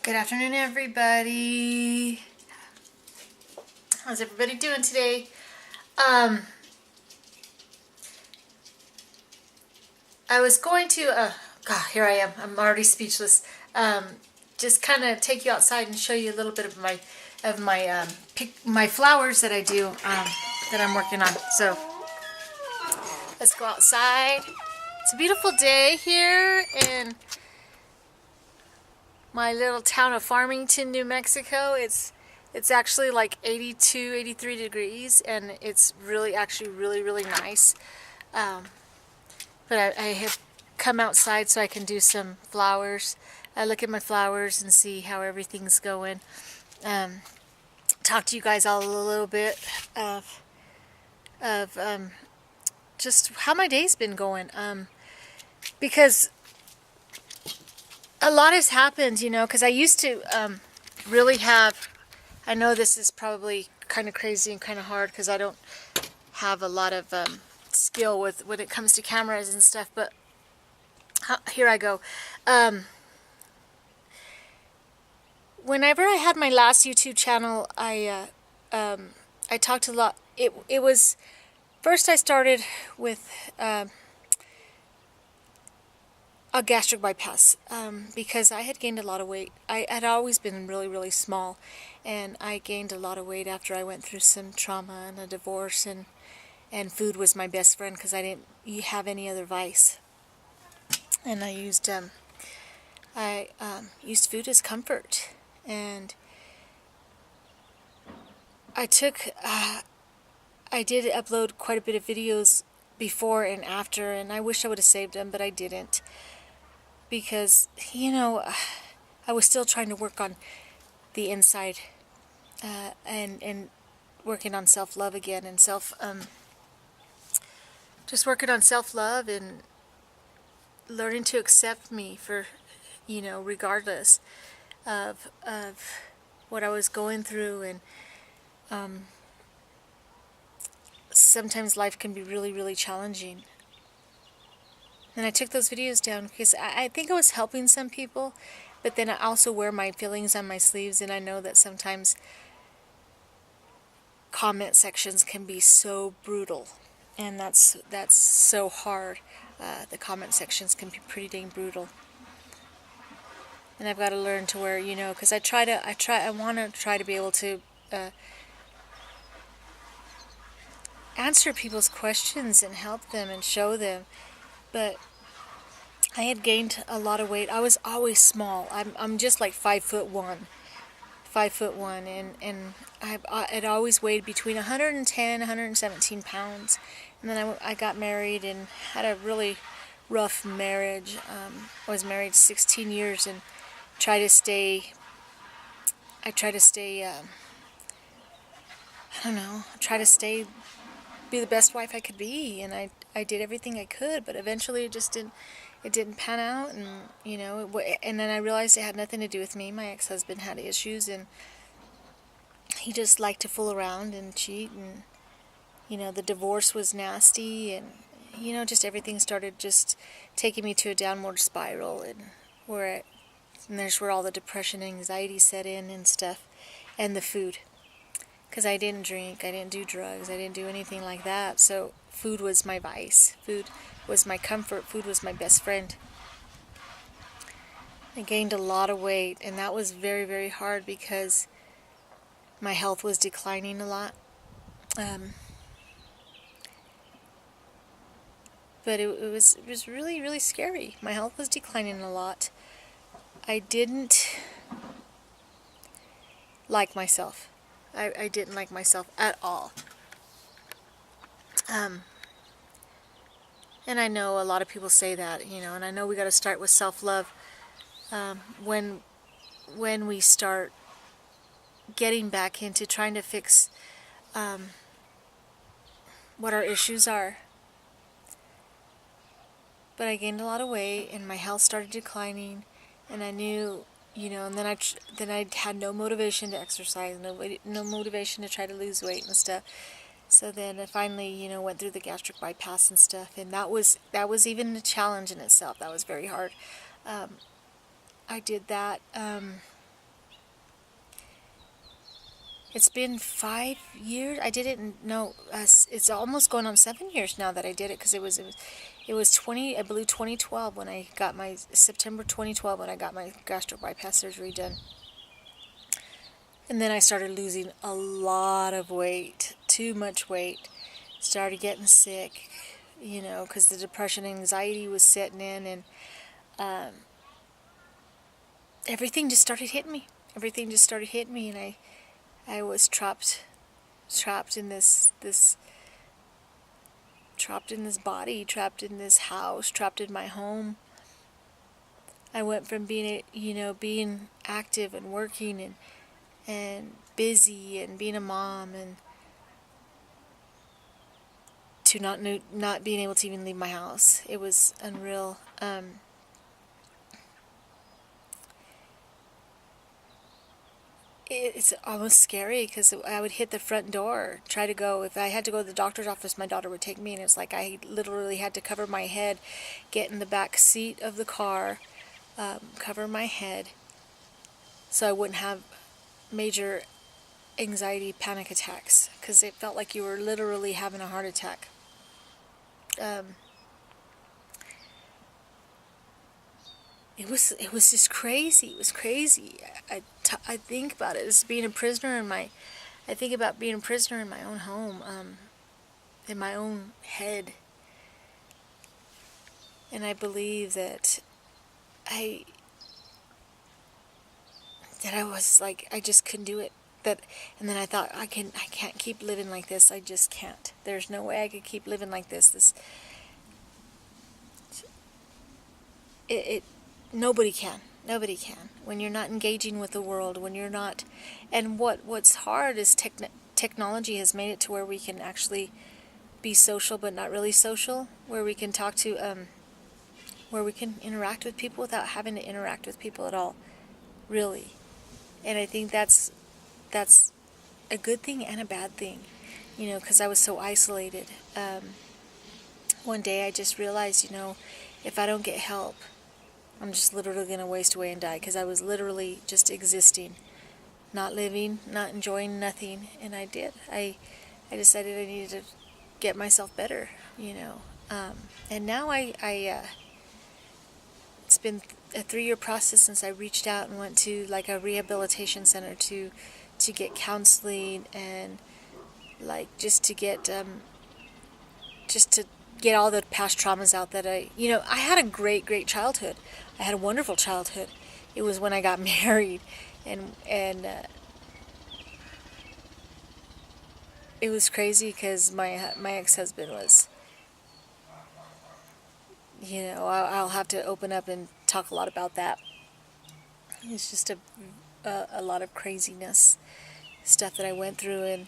Good afternoon, everybody. How's everybody doing today? I was going to, God, here I am. I'm already speechless. Just kind of take you outside and show you a little bit of my flowers that I do, that I'm working on. So let's go outside. It's a beautiful day here in my little town of Farmington, New Mexico. It's actually like 82, 83 degrees, and it's actually really nice. But I have come outside so I can do some flowers. I look at my flowers and see how everything's going. Talk to you guys all a little bit of just how my day's been going. Because a lot has happened, because I used to really have, I know this is probably kind of crazy and kind of hard because I don't have a lot of skill when it comes to cameras and stuff, but here I go. Whenever I had my last YouTube channel, I talked a lot. It was, first I started with a gastric bypass, because I had gained a lot of weight. I had always been really small, and I gained a lot of weight after I went through some trauma and a divorce, and food was my best friend because I didn't have any other vice, and I used food as comfort. And I did upload quite a bit of videos before and after, and I wish I would have saved them, but I didn't, because I was still trying to work on the inside, and working on self-love again, and just working on self-love and learning to accept me for, regardless of what I was going through. And sometimes life can be really challenging. And I took those videos down because I think I was helping some people, but then I also wear my feelings on my sleeves, and I know that sometimes comment sections can be so brutal, and that's so hard. The comment sections can be pretty dang brutal, and I've got to learn to where, because I want to try to be able to answer people's questions and help them and show them. But I had gained a lot of weight. I was always small. I'm just like 5'1", and I'd always weighed between 110, 117 pounds. And then I got married and had a really rough marriage. I was married 16 years and try to stay, be the best wife I could be, and I did everything I could, but eventually it didn't pan out, and and then I realized it had nothing to do with me. My ex-husband had issues, and he just liked to fool around and cheat, and the divorce was nasty, and just everything started just taking me to a downward spiral, and there's where all the depression and anxiety set in and stuff, and the food. Because I didn't drink, I didn't do drugs, I didn't do anything like that. So food was my vice. Food was my comfort. Food was my best friend. I gained a lot of weight, and that was very hard because my health was declining a lot. But it was really scary. My health was declining a lot. I didn't like myself. I didn't like myself at all. And I know a lot of people say that, and I know we got to start with self-love. When we start getting back into trying to fix what our issues are. But I gained a lot of weight, and my health started declining, and I knew, and then I had no motivation to exercise, no motivation to try to lose weight and stuff. So then I finally, went through the gastric bypass and stuff, and that was even a challenge in itself. That was very hard. I did that. It's been 5 years. I didn't know. It's almost going on 7 years now that I did it, because it was 20, I believe 2012 when I got my September 2012 when I got my gastric bypass surgery done. And then I started losing a lot of weight, too much weight. Started getting sick, because the depression and anxiety was setting in, and everything just started hitting me. Everything just started hitting me, and I was trapped in this trapped in this body, trapped in this house, trapped in my home. I went from being active and working and busy and being a mom, and to not being able to even leave my house. It was unreal. It's almost scary, because I would hit the front door, try to go. If I had to go to the doctor's office, my daughter would take me, and it's like I literally had to cover my head, get in the back seat of the car, cover my head, so I wouldn't have major anxiety panic attacks, because it felt like you were literally having a heart attack. It was just crazy. It was crazy. I think about it as being a prisoner I think about being a prisoner in my own home, in my own head. And I believe that I was like, I just couldn't do it. And then I thought, I can't keep living like this. I just can't. There's no way I could keep living like this. Nobody can. Nobody can. When you're not engaging with the world, when you're not, and what's hard is technology has made it to where we can actually be social, but not really social, where we can talk to, where we can interact with people without having to interact with people at all, really. And I think that's a good thing and a bad thing, because I was so isolated. One day I just realized, if I don't get help, I'm just literally going to waste away and die, because I was literally just existing, not living, not enjoying nothing, and I did. I decided I needed to get myself better, and now it's been a 3-year process since I reached out and went to like a rehabilitation center to get counseling, and like just to get all the past traumas out that I had a great childhood. I had a wonderful childhood. It was when I got married, and it was crazy, because my ex-husband was, I'll have to open up and talk a lot about that. It's just a lot of craziness, stuff that I went through, and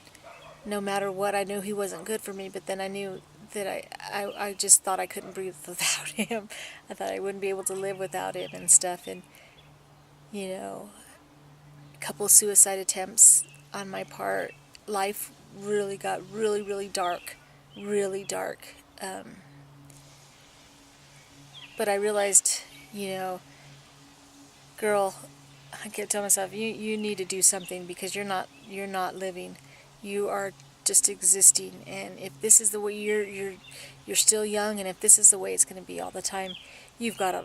no matter what, I knew he wasn't good for me, but then I knew that I just thought I couldn't breathe without him. I thought I wouldn't be able to live without him and stuff, and a couple suicide attempts on my part. Life really got really dark, really dark. But I realized, girl, I kept telling myself, you need to do something, because you're not living. You are just existing, and if this is the way you're still young, and if this is the way it's going to be all the time, you've got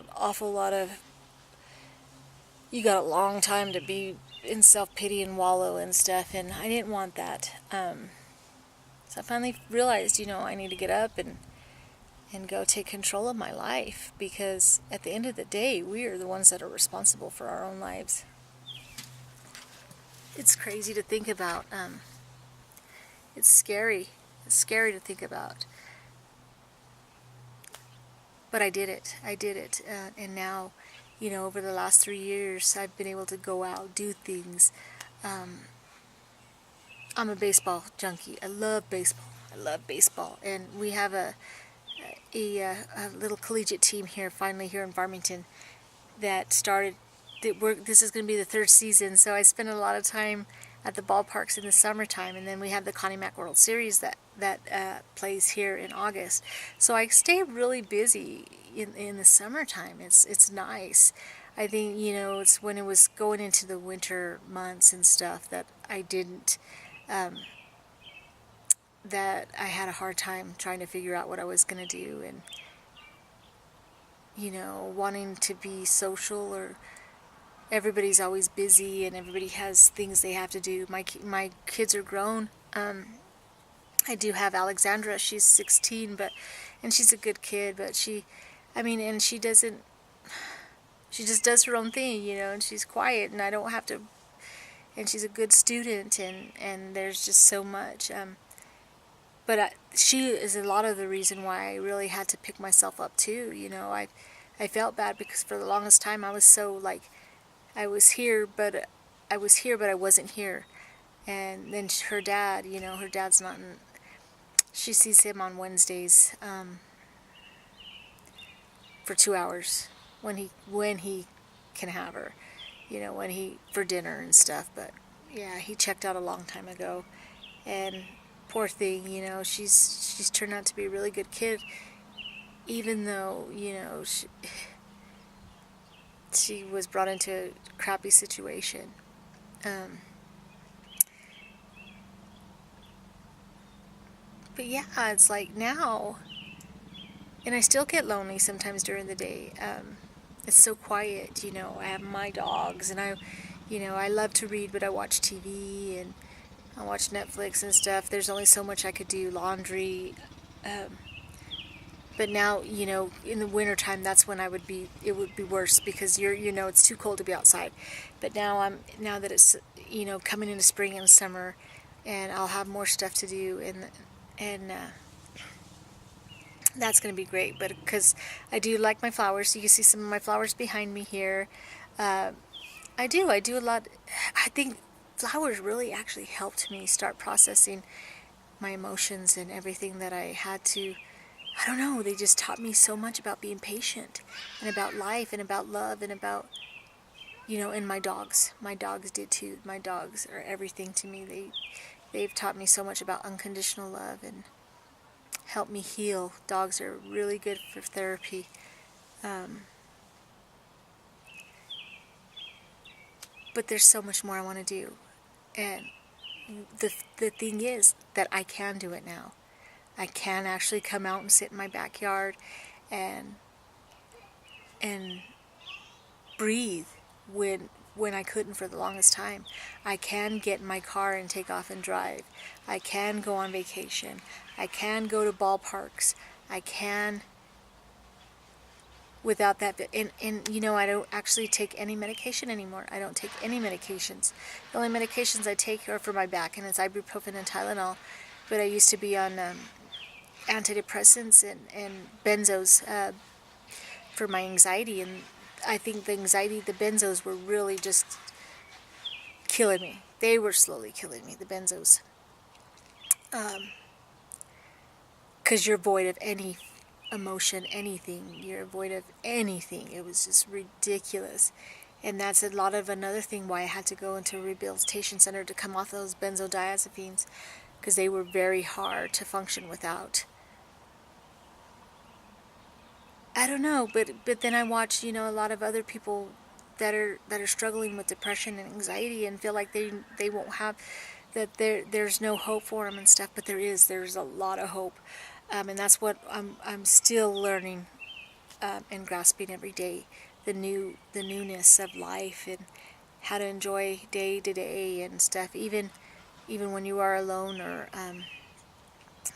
you got a long time to be in self-pity and wallow and stuff, and I didn't want that. So I finally realized, I need to get up and go take control of my life, because at the end of the day, we are the ones that are responsible for our own lives. It's crazy to think about. It's scary. It's scary to think about. But I did it. And now, over the last 3 years, I've been able to go out, do things. I'm a baseball junkie. I love baseball. And we have a little collegiate team finally here in Farmington, that started. This is going to be the 3rd season, so I spend a lot of time at the ballparks in the summertime, and then we have the Connie Mack World Series that plays here in August. So I stay really busy in the summertime. It's nice. I think, it's when it was going into the winter months and stuff that I didn't, that I had a hard time trying to figure out what I was going to do, and, wanting to be social, or everybody's always busy and everybody has things they have to do. My kids are grown. I do have Alexandra. She's 16, and she's a good kid, but and she just does her own thing, and she's quiet, and I don't have to, and she's a good student, and there's just so much. But she is a lot of the reason why I really had to pick myself up too. I felt bad because for the longest time I was so like, I was here, but I wasn't here. And then her dad, her dad's not in. She sees him on Wednesdays for 2 hours when he can have her, for dinner and stuff. But yeah, he checked out a long time ago, and poor thing, she's turned out to be a really good kid, even though she was brought into a crappy situation. But yeah, it's like now, and I still get lonely sometimes during the day. It's so quiet, I have my dogs, and I love to read, but I watch TV, and I watch Netflix and stuff. There's only so much I could do, laundry. But now, in the wintertime, that's when it would be worse, because it's too cold to be outside. But now that it's, coming into spring and summer, and I'll have more stuff to do, and that's going to be great. But because I do like my flowers, so you can see some of my flowers behind me here. I do a lot. I think flowers really actually helped me start processing my emotions and everything that I had to. I don't know, they just taught me so much about being patient, and about life, and about love, and about, and my dogs. My dogs did too. My dogs are everything to me. They've taught me so much about unconditional love and helped me heal. Dogs are really good for therapy. But there's so much more I want to do. And the thing is that I can do it now. I can actually come out and sit in my backyard and breathe when I couldn't for the longest time. I can get in my car and take off and drive. I can go on vacation. I can go to ballparks. I can, without that. And I don't actually take any medication anymore. I don't take any medications. The only medications I take are for my back, and it's ibuprofen and Tylenol. But I used to be on antidepressants and benzos for my anxiety, and I think the benzos were really just killing me. They were slowly killing me, the benzos. Because you're void of any emotion, anything. You're void of anything. It was just ridiculous. And that's a lot of another thing why I had to go into a rehabilitation center to come off those benzodiazepines, because they were very hard to function without. I don't know, but then I watch, a lot of other people that are struggling with depression and anxiety, and feel like they won't have, that there's no hope for them and stuff. But there's a lot of hope, and that's what I'm still learning and grasping every day, the newness of life, and how to enjoy day to day and stuff, even when you are alone, or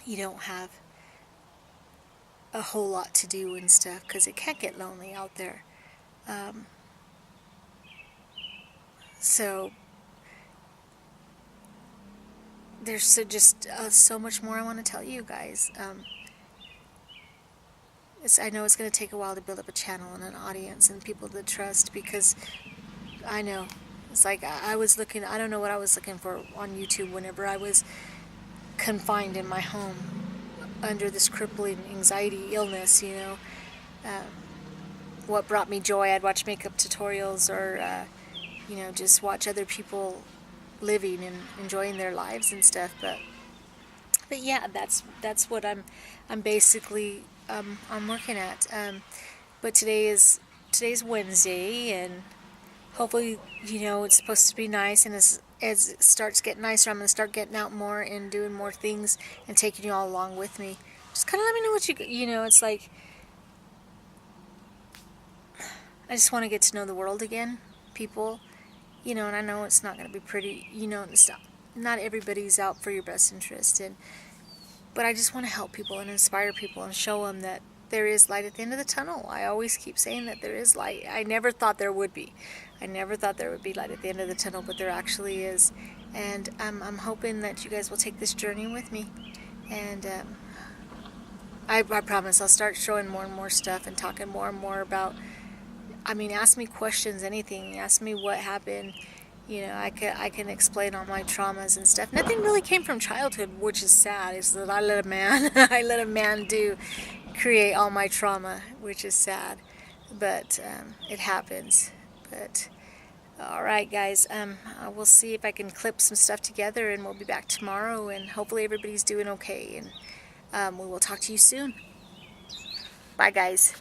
you don't have a whole lot to do and stuff, because it can get lonely out there. So there's so much more I want to tell you guys. I know it's going to take a while to build up a channel and an audience and people to trust, because I know it's like I don't know what I was looking for on YouTube whenever I was confined in my home under this crippling anxiety illness. What brought me joy? I'd watch makeup tutorials, or just watch other people living and enjoying their lives and stuff. But yeah, that's what I'm basically I'm working at. But today is today's Wednesday, and hopefully, you know, it's supposed to be nice, and as it starts getting nicer, I'm going to start getting out more and doing more things and taking you all along with me. Just kind of let me know what you know, it's like, I just want to get to know the world again, people, you know, and I know it's not going to be pretty, you know, it's not everybody's out for your best interest, but I just want to help people and inspire people and show them that there is light at the end of the tunnel. I always keep saying that there is light. I never thought there would be. I never thought there would be light at the end of the tunnel, but there actually is. And I'm hoping that you guys will take this journey with me. And I promise I'll start showing more and more stuff and talking more and more about, I mean, ask me questions, anything. Ask me what happened. You know, I can explain all my traumas and stuff. Nothing really came from childhood, which is sad. Is that I let a man, I let a man create all my trauma, which is sad. But it happens. But all right, guys. I will see if I can clip some stuff together, and we'll be back tomorrow. And hopefully everybody's doing okay. And we will talk to you soon. Bye, guys.